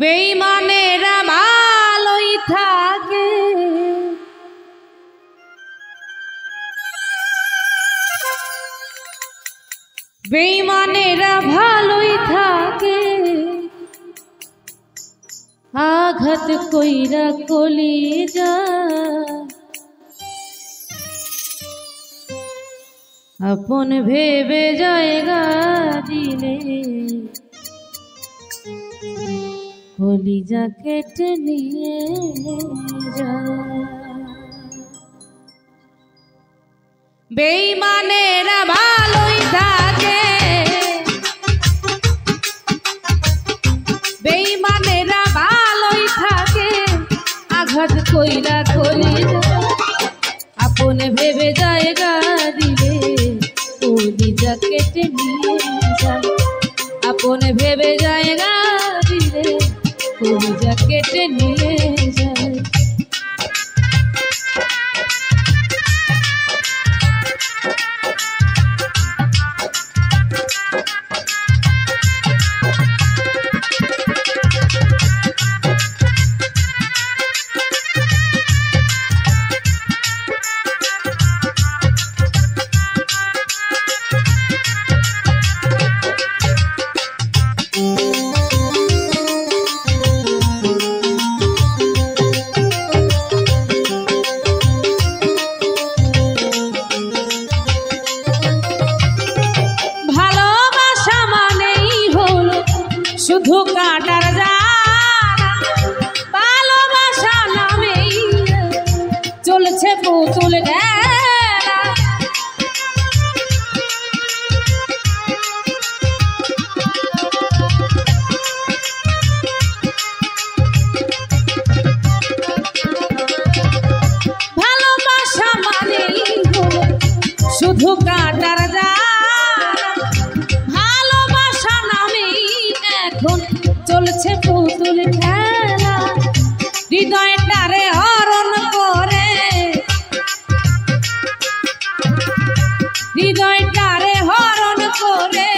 বেঈমানেরা ভালোই থাকে, বেঈমানেরা ভালোই থাকে, আঘাত কইরা কলিজা আপন ভেবে জায়গা দিলে কলিজা কেটে নিয়ে যায়। বেঈমানেরা ভালোই থাকে, বেঈমানেরা ভালোই থাকে, আঘাত কইরা কলিজা আপন ভেবে জায়গা দিলে কলিজা কেটে নিয়ে যায়। আপন ভেবে জায়গা দিলে কলিজা কেটে নিয়ে যায়। শুধু কাটার জানা, ভালোবাসা নামেই চলছে পুতুল খেলা। ভালোবাসা মানেই হলো শুধু কাটার জানা, চলছে পুতুল খেলা। হৃদয়টারে হরণ করে, হৃদয়টারে হরণ করে,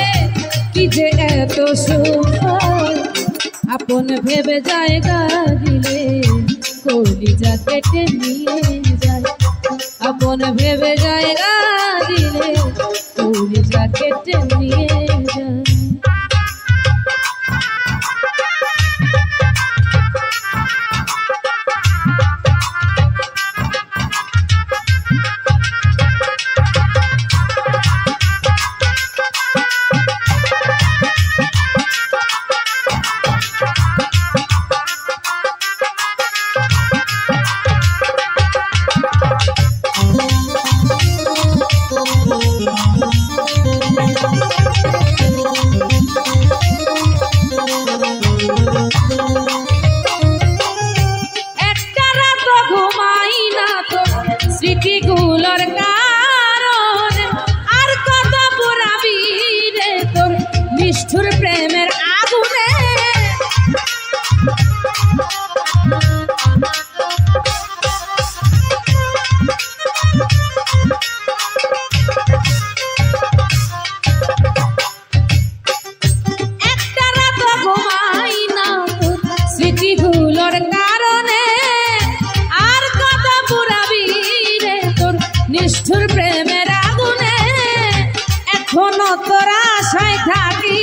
কি যে এত সুন্দর আপন ভেবে জায়গা দিলে কলিজা কেটে নিয়ে যায়। আপন ভেবে জায়গা দিলে কলিজা কেটে নিয়ে যায়। স্মৃতিগুলোর কারণ আর কত পুরাবি রে তোর নিষ্ঠুর প্রেমের আগুনে। একটা রাত ঘুমাই না তোর স্মৃতিগুলোর কারণে, আর কত পুরাবি নিষ্ঠুর প্রেমের আগুনে। এখনো তোর আশায় থাকি,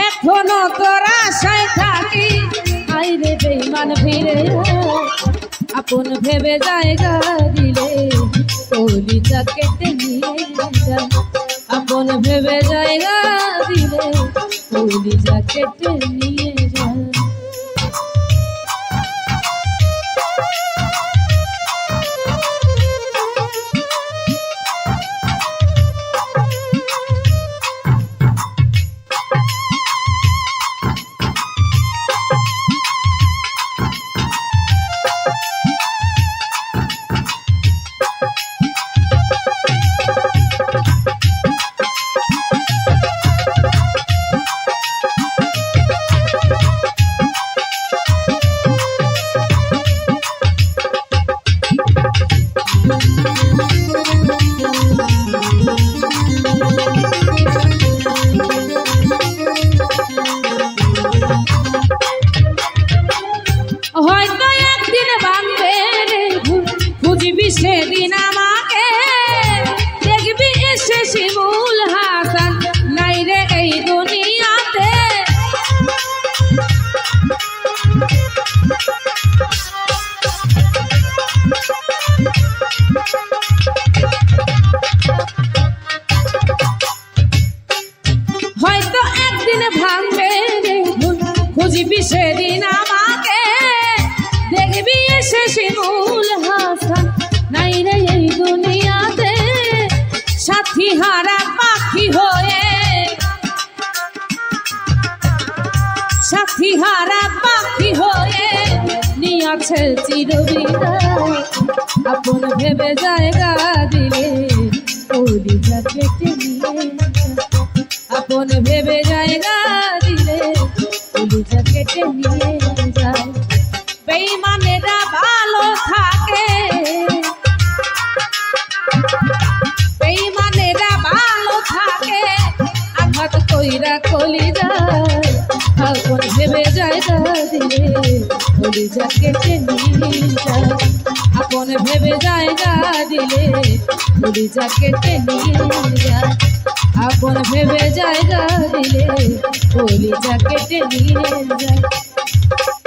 এখনো তোর আশায় থাকি, আইরে বেঈমান ফিরে আপন ভেবে জায়গা দিলে কলিজা কেটে নিয়ে যায়। আপন ভেবে জায়গা দিলে কলিজা কেটে নিয়ে যায়। ভাঙবে রে ভুল খুঁজবি সেদিন আমাকে দেখবি এসে শিমুল হাসান নাই রে এই দুনিয়াতে সাথী হারা পাখি হয়ে সাথী হারা পাখি হয়ে নিয়াছে চিরবিদায় আপন ভেবে জায়গা দিলে কলিজা কেটে নিয়ে আপন ভেবে জায়গা দিলে কলিজা কেটে নিয়ে যায় বেঈমানেরা ভালো থাকে বেঈমানেরা ভালো থাকে আঘাত কইরা কলিজা আপন ভেবে জায়গা দিলে কলিজা কেটে নিয়ে যায় আপন ভেবে জায়গা দিলে কলিজা কেটে নিয়ে যায় আপন ভেবে জায়গা দিলে কলিজা কেটে নিয়ে যায়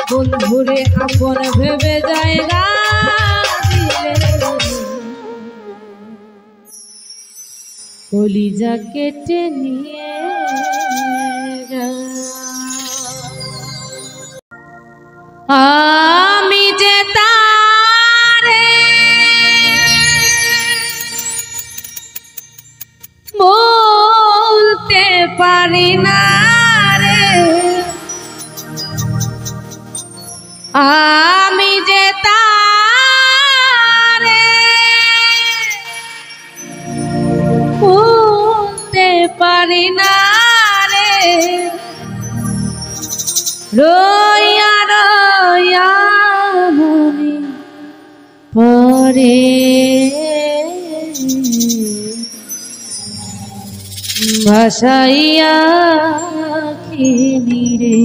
বন্ধুরে আপন ভেবে জায়গা দিলে কলিজা কেটে নিয়ে যায় আমি যে তারে বলতে পারি না রে আমি যে তারে বলতে পারি না রে রইয়া রইয়া মনে পড়ে ভাসাইয়া কিনি রে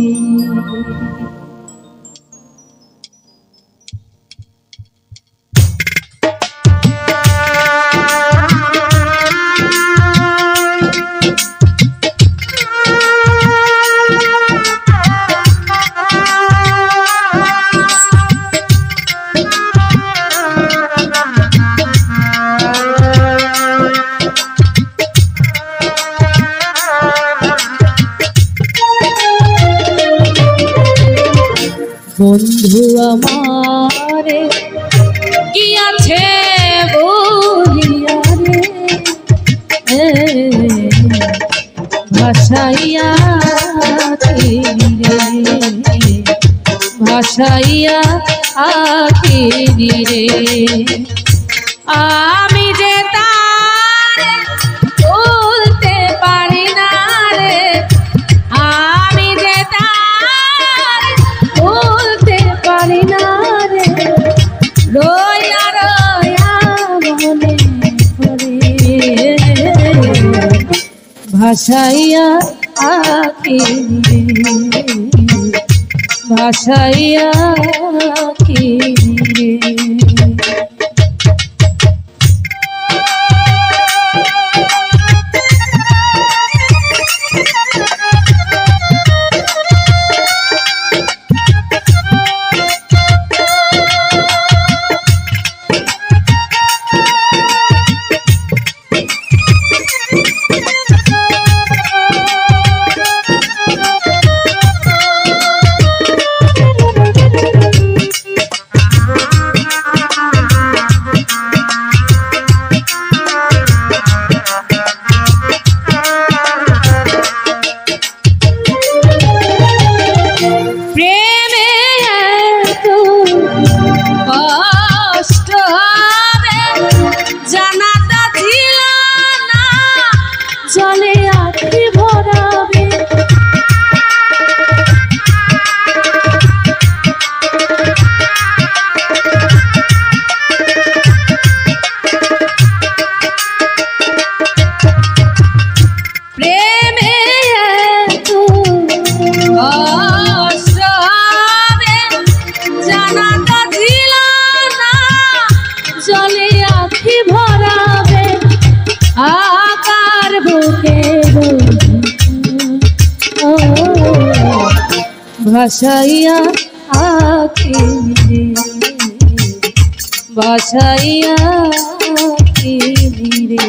বন্ধু আমারে কি আছে বলিয়া রে ভাসাইয়া রে ভাসাইয়া আখিরি রে আমি যে তারে বলতে পারি না রে আমি যে তারে বলতে পারি না রে রইয়া রইয়া মনে পড়ে ভাসাইয়া আখিরি রে ভাসাইয়া আখিরি রে ভাসাইয়া আখিরি ভাসাইয়া আখিরি রে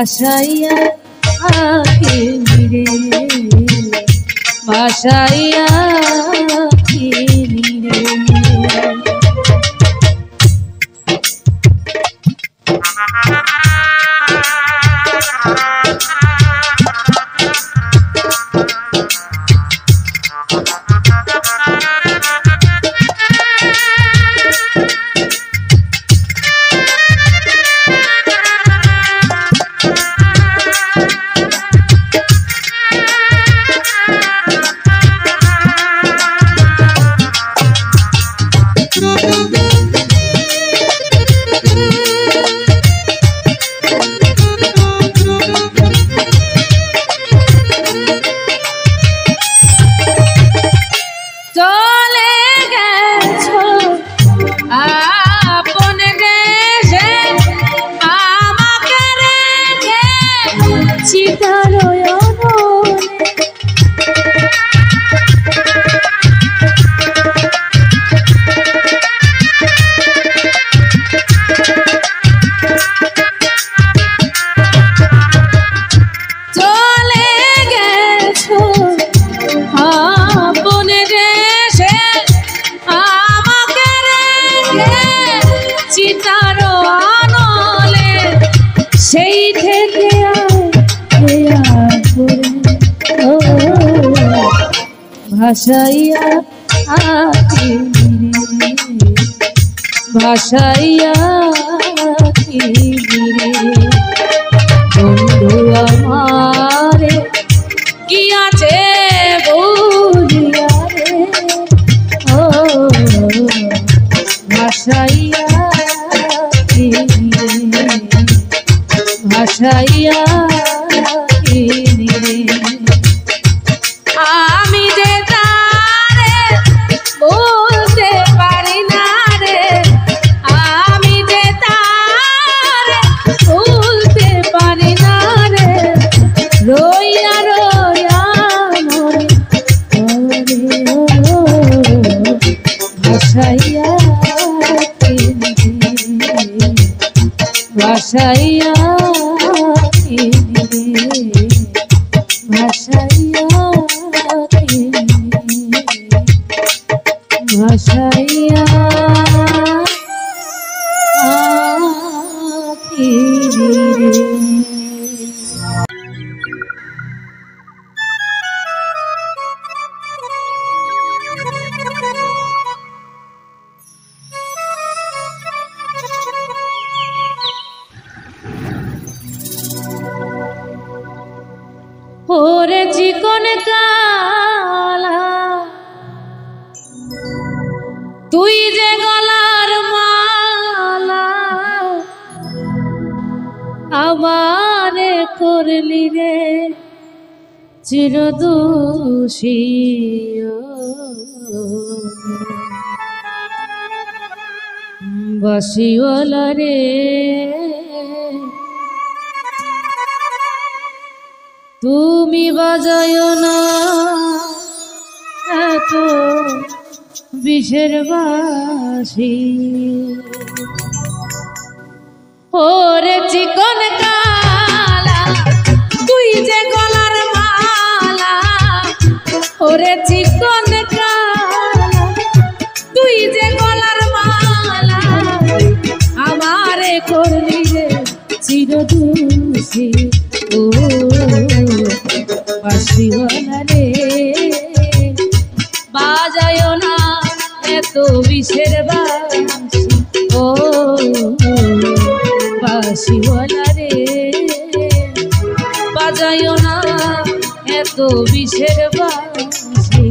ভাসাইয়া আখিরে ভাসাইয়া আখিরে সেই থেকে ভাসাইয়া আখিরে ভাসাইয়া আখিরে বন্ধু আমারে কি আছে বলিয়া রে ও ভাসাইয়া আখিরে ভাসাইয়া আখিরে আমি যে তারে বলতে পারি না রে আমি যে তারে বলতে পারি না রে রইয়া রইয়া মনে ভাসাইয়া ভাসাইয়া ভাসাইয়া ভাসাইয়া ওরে চিকন কালা তুই যে গলার মালা আমারে করলি রে চিরদোষী বাসিওয়ালা রে তুমি বাজায়ো না এত বিষের বাঁশি ওরে চিকন কালা তুই যে গলার মালা ওরে চিকন কালা তুই যে গলার মালা আমারে করলি রে চিরদোষী ও বাঁশিওয়ালা রে বাজায়ো না এত বিষের বাঁশি ও বাঁশিওয়ালা রে বাজায়ো না এত বিষের বাঁশি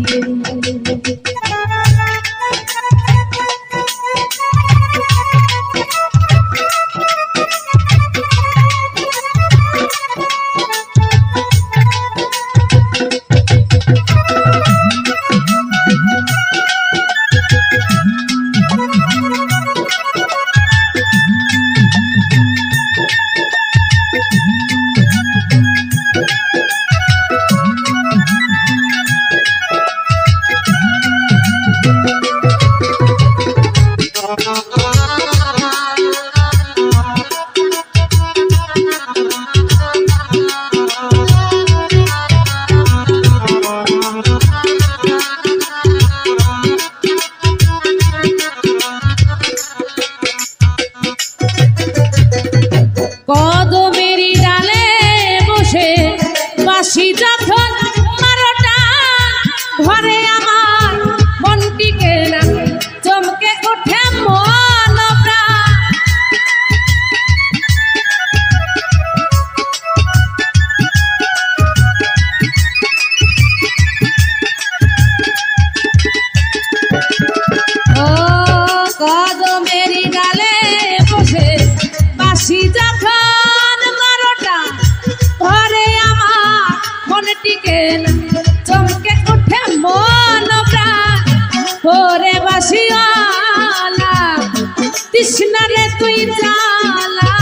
তৃষ্ণারে তুই জ্বালা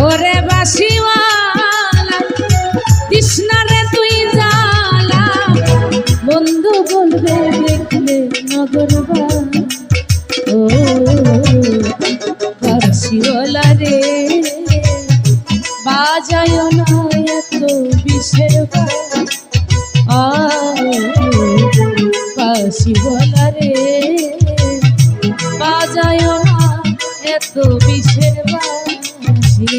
ওরে বাসিওয়ালা তৃষ্ণারে তুই জ্বালা বন্ধু বলবে দেখলে নগরবা ও বাসিওয়ালা রে বাজায় না এত বিষের বাসিওয়ালা রে বাজায় না এত বিষের বাসি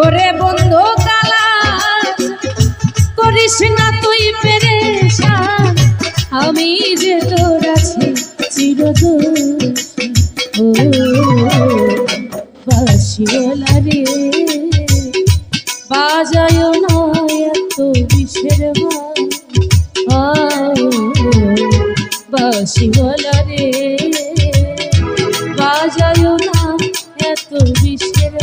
ওরে বন্ধু কালা করিস না তুই পেরেশান আমি যে তোর আছি চিরদোষ ও বাসিওয়ালা রে বাজায় না এত বিষের বাসিওয়ালা রে বাজায় না এত বিষের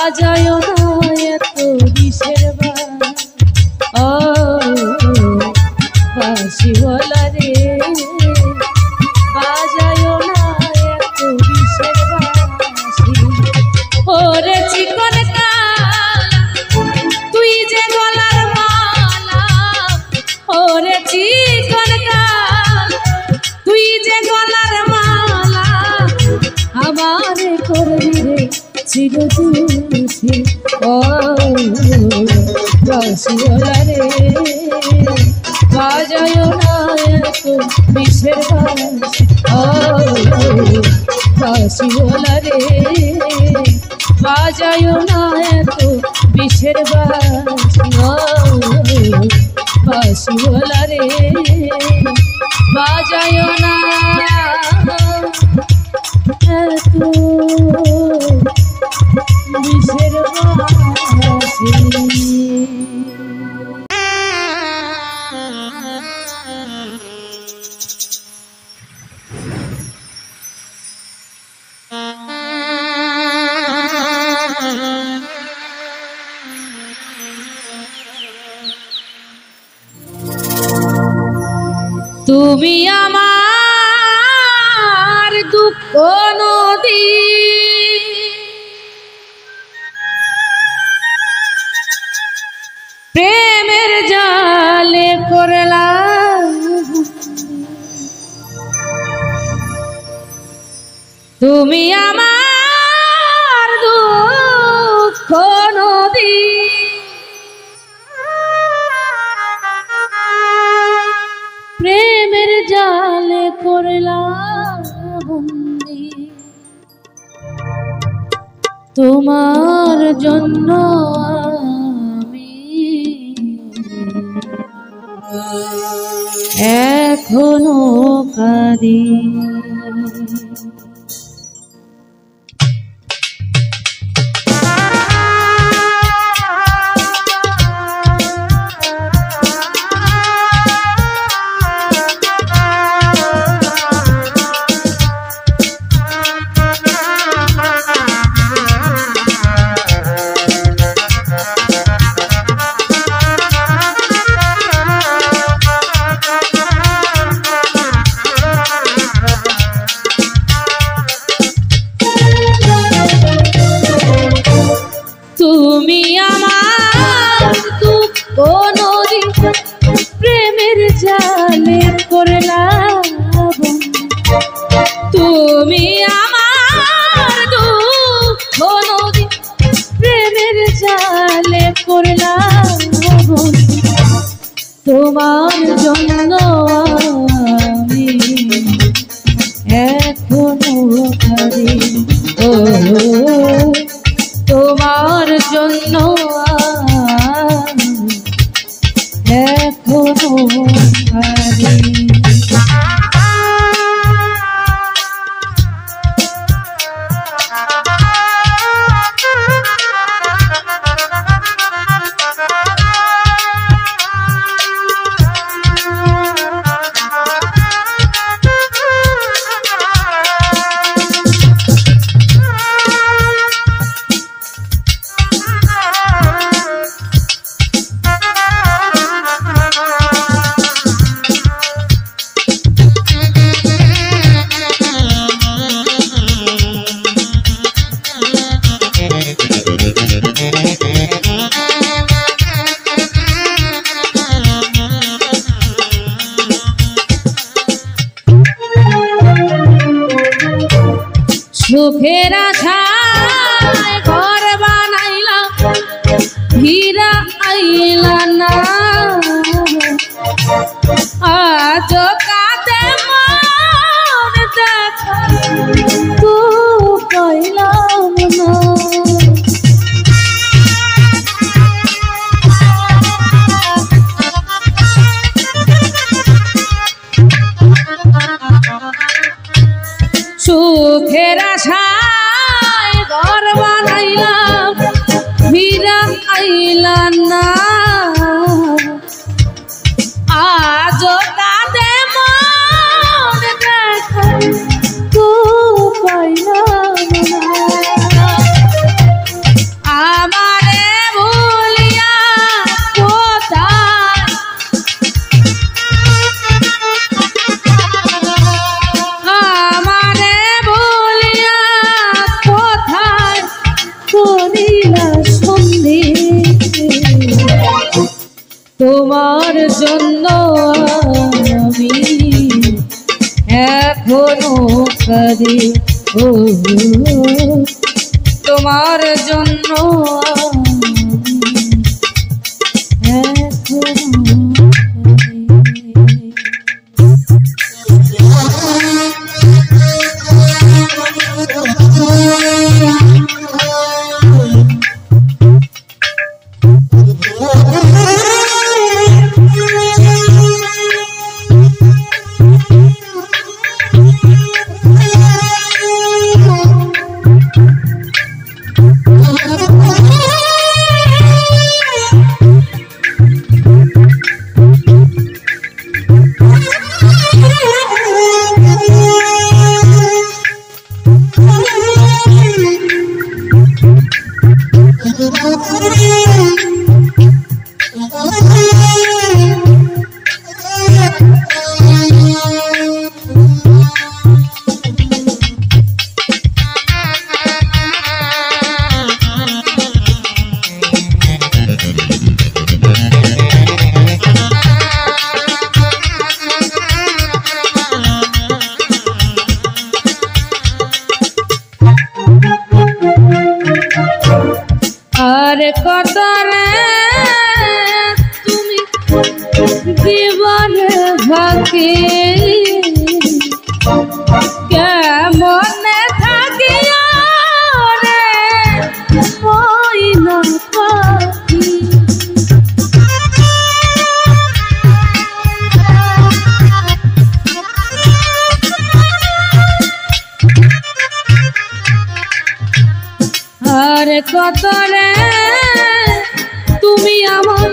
বাজায় না এত বিষের ও বাঁশিওয়ালা রে বাজায় না এত বিষের বাঁশি ওরে চিকন তুই যে গলার মালা ওরে চিকন তুই যে গলার মালা আমারে করবি রে চিরদুষি ও বাঁশিওয়ালা রে বাজায় না এত বিষের বাঁশি ও বাঁশিওয়ালা রে বাজায় না এত বিষের বাঁশি ও বাঁশিওয়ালা রে বাজায় না এত বিষের বাঁশি তুমি আমার দুঃখ নদী প্রেমের জালে করলা তুমি আমার দুঃখ নদী প্রেমের জালে করলা বন্দি তোমার জন্য আমি এখনো কাঁদি তুমি আমার দুঃখ নদী প্রেমের জালে করলা তুমি আমার দুঃখ নদী প্রেমের জালে করলা তোমার জন্য আমি এখনো কাঁদি ও তোমার জন্য এখনো কাঁদি সুখের আশায় ঘর বানাইলাম হীরা আইলা না আজ কাঁদে মন দেখা তু পাইলাম না সুখের আশায় ঘর বানাইলাম হীরা আইলা না আজ কাঁদে মন দেখা তু পাইলাম না তোমার জন্য আমি এখনো কাঁদি, ও তোমার জন্য আর কত রে তুমি জীবনে ভাগে কেমনে থাকিয়া রে মইনা পাখি, আর কত রে তুমি আমার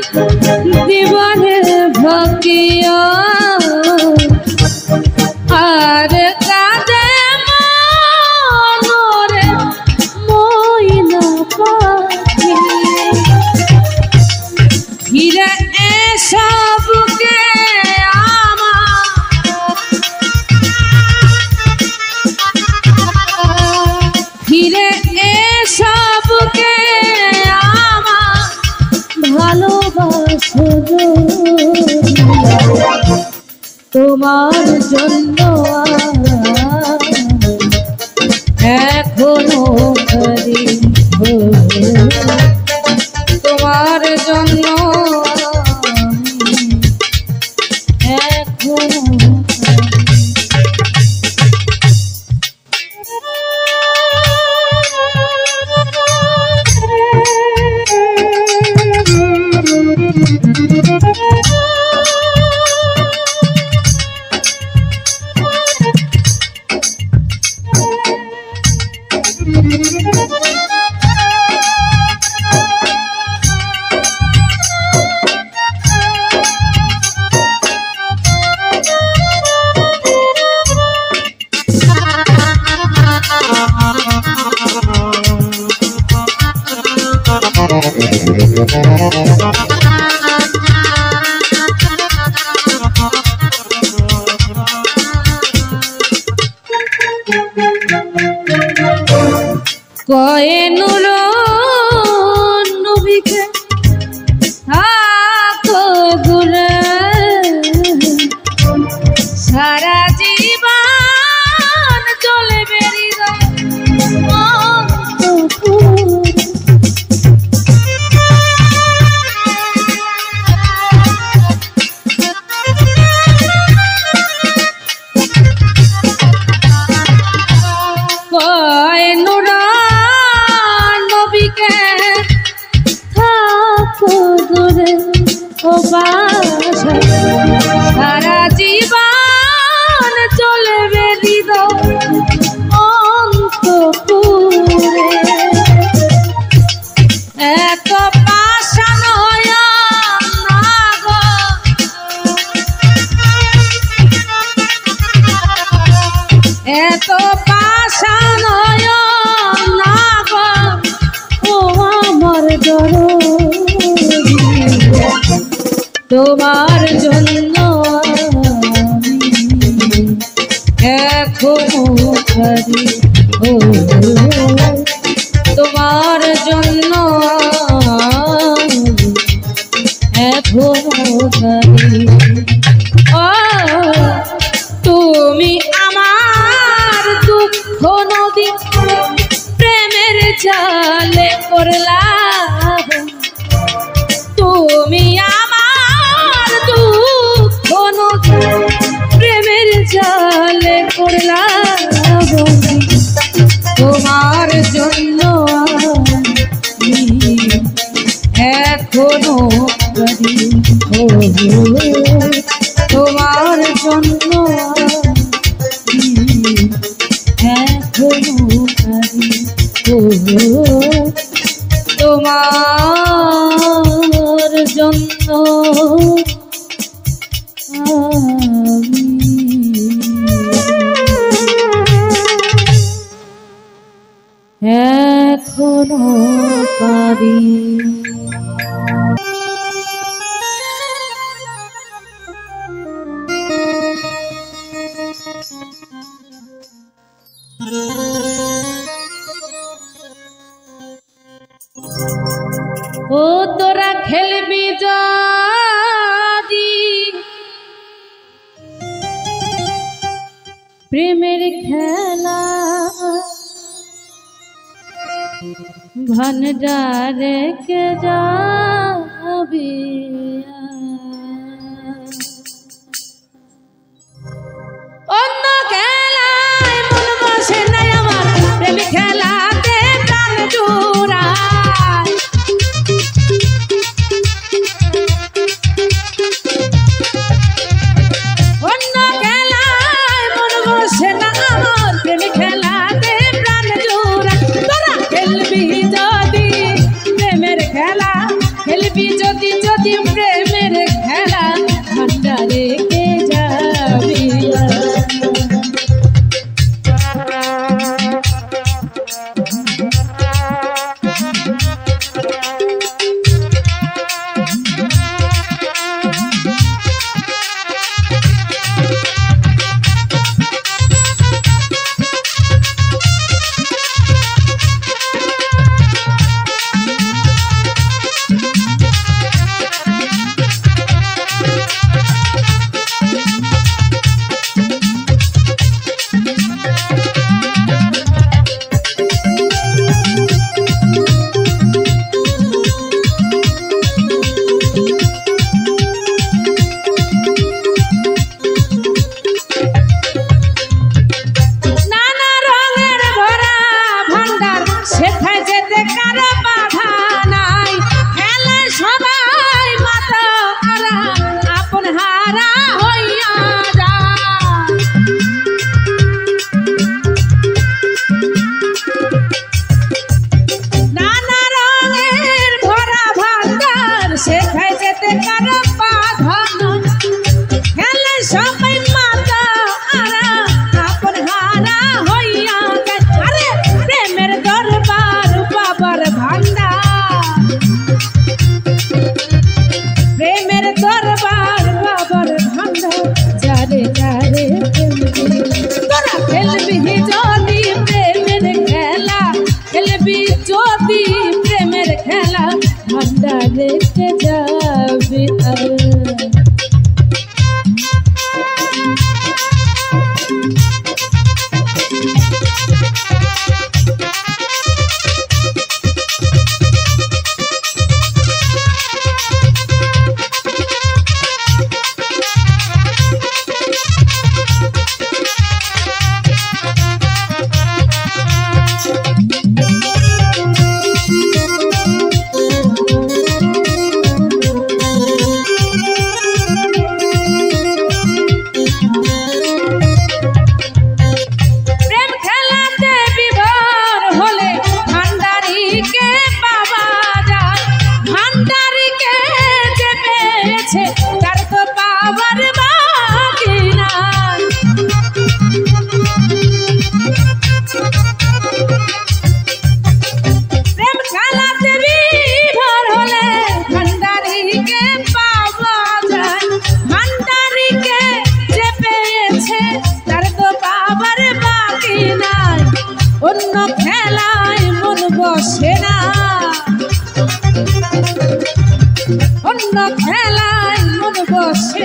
জীবনে ভাগিয়া, আর কাঁদে মনরে মইনা পাখি, ফিরে এসবকে আমার ফিরে সবকে আমার ভালোবাসো, তোমার জন্য এখনো করি, তোমার জন্য এখনো কয়েনুর নবীকে থাকো দূরে, সারা জীবন চলবে কয়েনুর নবীকে থাকো দূরে, ও বাসা সারা জীবন চলবে হৃদয় অন্তপুরে, এত পাষাণ এত পাষাণ না গো, ও আমার দরদি, তোমার জন্য এখনো করি, ও তোমার জন্য এখনকারী। ও তুমি আমার দুঃখ নদী প্রেমের জালে করলা, তুমি আমার দুঃখ নদী প্রেমের জালে করলা বন্দী। তোমার জন্য আমি এখনো কাঁদি, তোমার জন্য আমি এখনো কাঁদি, তোমার জন্য আমি এখনো কাঁদি। ও তোরা খেলবি যদি প্রেমের খেলা, ভান্ডারে কে যাবি, অন্য খেলায় মন বসে নাই আমার, প্রেম খেলাতে প্রাণ জোড়ায়। অন্য খেলায় মন বসে না আমার, প্রেম খেলাতে প্রাণ জোড়ায়। তোরা খেলবি যদি প্রেমের খেলা, খেলবি যদি যদি প্রেমের খেলা, ভান্ডারে কে যাবি। রেখে যাবি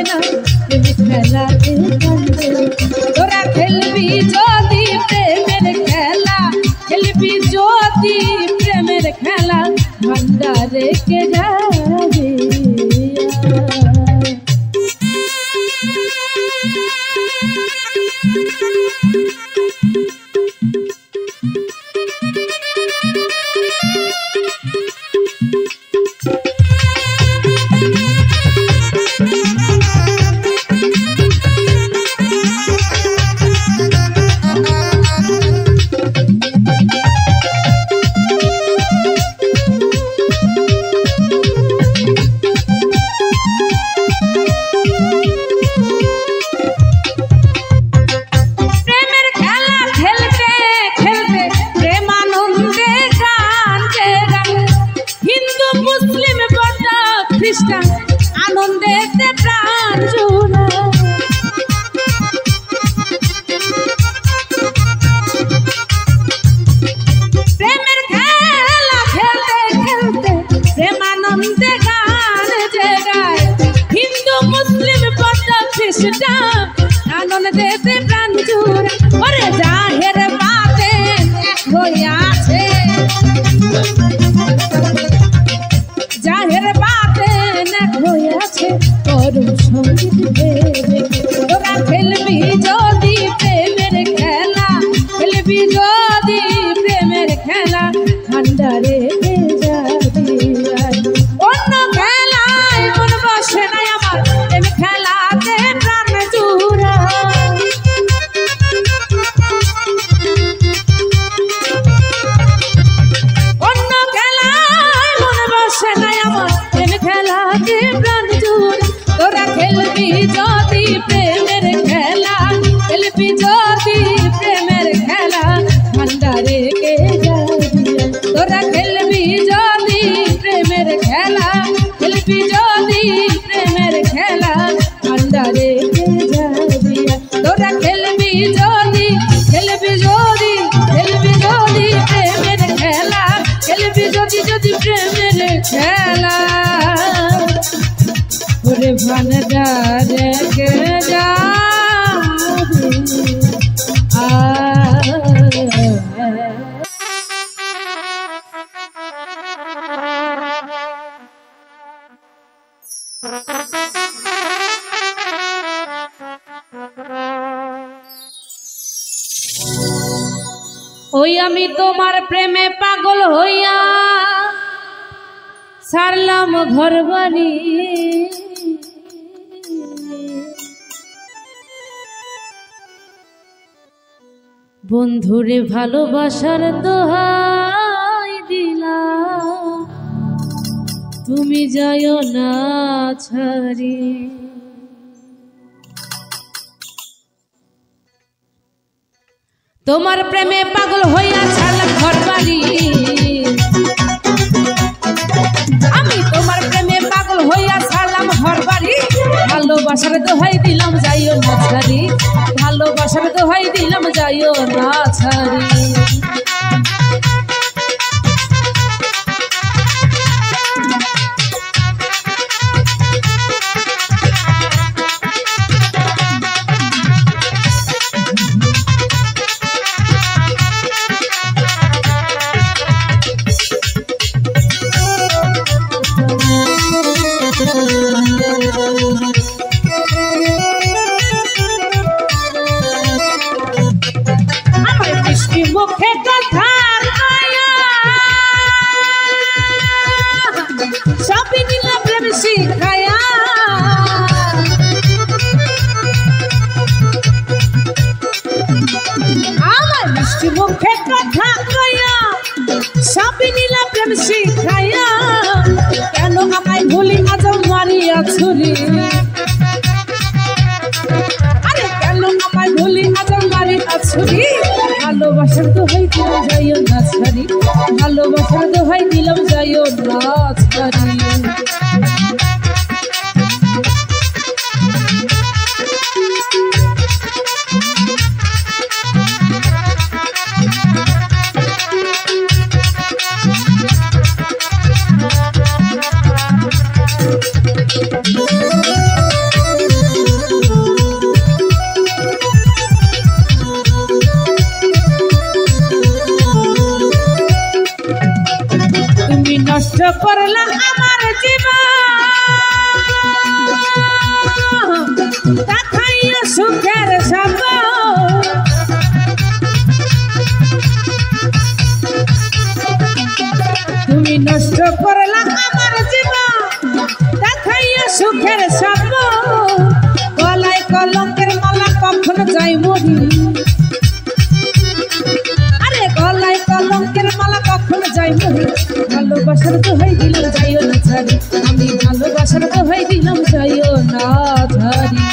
না প্রেম খেলাতে কান্দে তোরা খেলবি যদি প্রেমের খেলা খেলবি যদি প্রেমের খেলা ভান্ডারে কে যাবে আনন্দেতে প্রাণ জুড়ে প্রেমের খেলা খেলতে খেলতে প্রেমানন্দে গান যে গায় হিন্দু মুসলিম বৌদ্ধ খ্রিস্টান আনন্দেতে প্রাণ জুড়ে ওরে জাহের বাতে হইয়াছে জাহের বাতে হইয়াছে করুণ সঙ্গীত ভেবে তোরা খেলবি যদি প্রেমের খেলা খেলবি যদি প্রেমের খেলা ভান্ডারে যাবি অন্য খেলায় মন বসে নাই আমার প্রেম খেলাতে প্রাণ জুড়া অন্য খেলায় মন বসে নাই আমার প্রেম খেলাতে প্রাণ জুড়া তোরা খেলবি যদি প্রেমের খেলা খেলবি যদি প্রেমের খেলা ভান্ডারে কে যাবি তোরা খেলবি যদি প্রেমের খেলা খেলবি যদি প্রেমের খেলা ভান্ডারে কে যাবি তোরা খেলবি যদি প্রেমের খেলা খেলবি যদি প্রেমের খেলা ওরে ভান্ডারে কে যাবি ওই আমি তোমার প্রেমে পাগল হইয়া সারলাম ঘর বাড়ি বন্ধুরে ভালোবাসার দোহাই দিলাম তুমি যাইও না ছাড়ি তোমার প্রেমে পাগল হইয়া ছাড়লাম ঘর বাড়ি আমি তোমার প্রেমে পাগল হইয়া ছাড়লাম ঘর বাড়ি ভালোবাসার দোহাই দিলাম যাইও না ছাড়ি ভালোবাসার দোহাই দিলাম যাইও না ছাড়ি মুখে কথা সবই নিলাম প্রেম শিখায়া আমার মিষ্টি মুখে কথা কয়া সবই নিলাম প্রেম শিখায়া কেন আমায় ভুলি আজ মারিয়া ছুরি আরে কেন আমায় ভুলি আজ মারিয়া ছুরি ভালোবাসার দোহাই দিলাম যাইও না ছাড়ি ভালোবাসার দোহাই দিলাম যাইও না ছাড়ি তুমি নষ্ট করলা আমার জীবন দেখাইয়া সুখের সম্ভব তুমি নষ্ট করলা আমার জীবন দেখাইয়া সুখের সম্ভব গলায় কলঙ্কের মালা কখনো যাই মরি আরে গলায় কলঙ্কের মালা কখনো যাই মরি ভালোবাসার দোহাই দিলাম যাইও না ছাড়ি আমি ভালোবাসার দোহাই দিলাম যাইও না ছাড়ি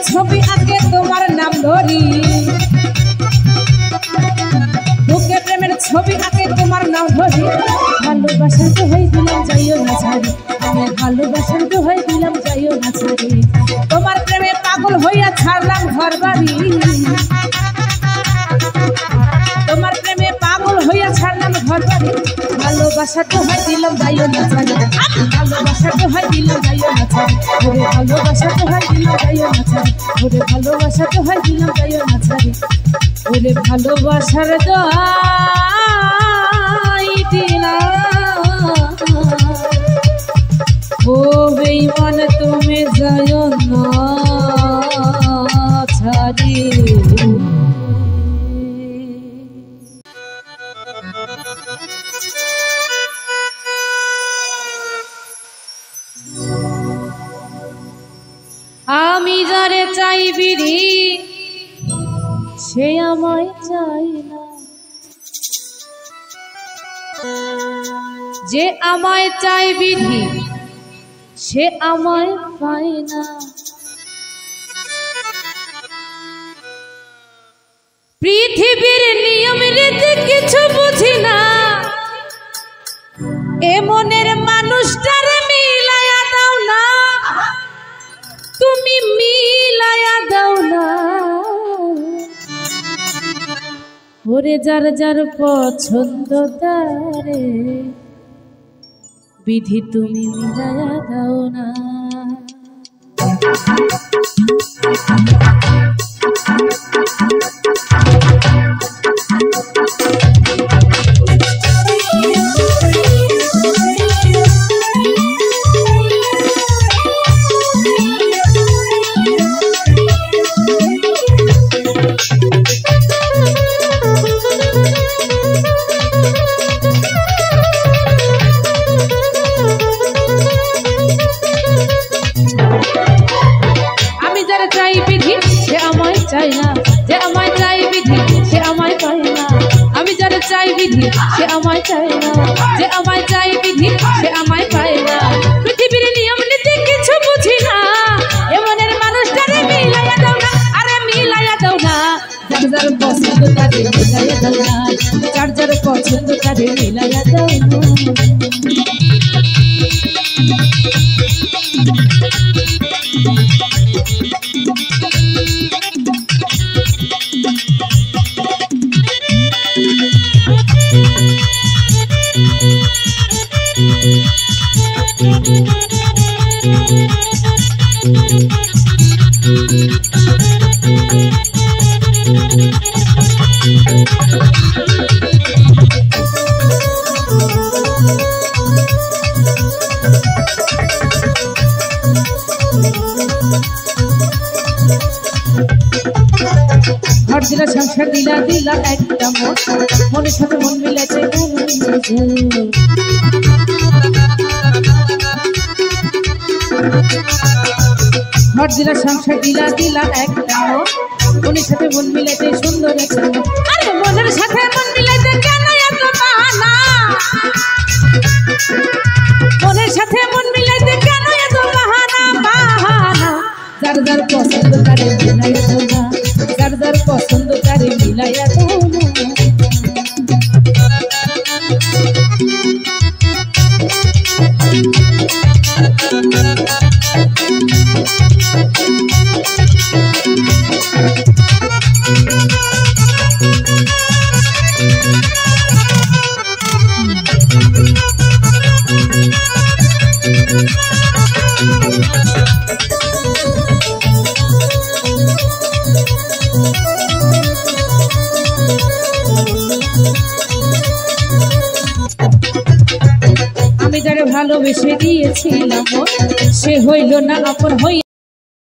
ছবি আঁকে তোমার নাম ধরি বুকে প্রেমের ছবি আঁকে তোমার নাম ধরি ভালোবাসার দোহাই দিলাম যাইও না ছাড়ি আমি ভালোবাসার দোহাই দিলাম যাইও না ছাড়ি তোমার প্রেমে পাগল হইয়া ছাড়লাম ঘর বাড়ি তোমার প্রেমে পাগল হইয়া ছাড়লাম ঘর বাড়ি ভালোবাসার দোহাই দিলাম যাইও না ছাড়ি ভালোবাসার দোহাই দিলাম যাইও না ছাড়ি ওরে ভালোবাসার দোহাই দিলাম যাইও না ছাড়ি ওরে ভালোবাসার দোহাই দিলাম যাইও না ছাড়ি ওরে ভালোবাসার দোহাই দিলাম ও বেঈমান তুমি যাইও না ছাড়ি আমি যারে চাই বিধি সে আমায় চাই না যে আমায় চাই বিধি সে আমায় পায় না পৃথিবীর নিয়ম রীতি কিছু বুঝি না এ মনের মানুষটারে মিলায়া দাও না তুমি মিলায়া দাও না ওরে যার যার পছন্দ তারে বিধি তুমি মিলায়া দাও না চাই বিধি সে আমায় চায় না যে আমায় চাই বিধি সে আমায় পায় না পৃথিবীর নিয়ম নীতি কিছু বুঝি না এমনের মানুষটারে মিলাইয়া দাও না আরে মিলাইয়া দাও না যার যার পছন্দ তারে মিলাইয়া দাও না যার যার পছন্দ তারে মিলাইয়া দাও না ঘর দিলা সংসার দিলা দিলা একটা মন মনের সাথে মন মিলেছে ঘর দিলা সংসার দিলা দিলা একটা মনের সাথে মন মিলাইতে সুন্দর একটা আরে মনের সাথে মন মিলাইতে কেন এত বাহানা মনের সাথে মন মিলাইতে কেন এত বাহানা বাহানা যার যার পছন্দ তারে মিলাইয়া না যার যার পছন্দ তারে মিলাইয়া না আমি যারে ভালোবেসে দিয়েছিলাম সে হইল না আপন হই